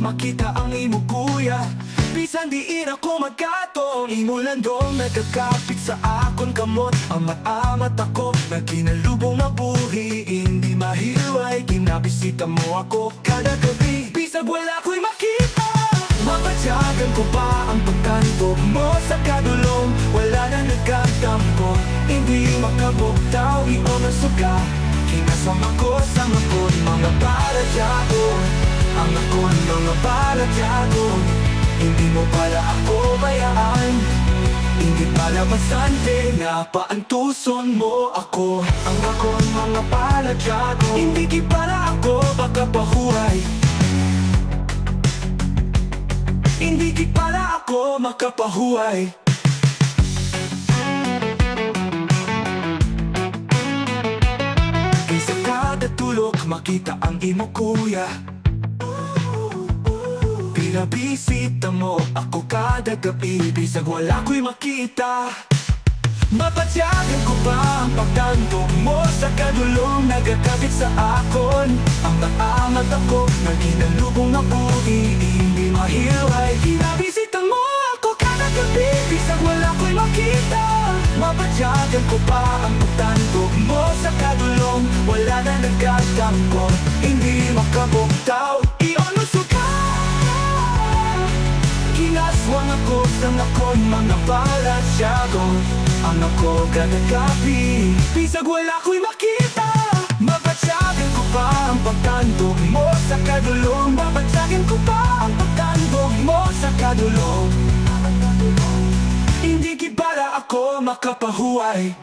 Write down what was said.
makita ang imo kuya. Bisan diin ako magkatong imulandong nagkakapit sa akon kamot. Amat-amat ako na kinalubong na buhi, hindi mahiway, kinabisita mo ako kada gabi. Bisag wala ko'y makita, mapatyagan ko pa ang pagkanto mo sa kadulong. Wala na nagkatampo, hindi makabugtaw iyon ang suga. Kinasam ako sa ngakon mga paradyagon, ang ngakon mga paradyagon. Hindi mo pala ako bayaan, hindi pala masante na paantuson mo ako. Ang ngakon mga paradyagon, hindi ki pala ako makapahuray, hindi ki pala ako makapahuhay. Kaysa kada tulog makita ang imo kuya, pinabisita mo ako kada gabi. Bisag wala ko'y makita, mapatyagan ko pa ang pagtanto mo sa kadulong nagakabit sa akon. Ang naamat ako na ginalubong na buhi, hindi mahiway, pinabisita mo ako kada gabi. Bisag wala ko'y makita, mapatyagan ko pa ang pagtanto mo sa kadulong. Wala na nagkatampo, hindi makabugtaw iyon ang suka. Kinaswang ako sa ngakon mga paradyagon, ang ako gadagabi. Bisag wala ko'y makita, mapatyagan ko pa ang pagtanto mo sa kadulong. Mapatyagan ko pa ang pagtanto mo sa kadulong. Hindi ki para ako makapahuway.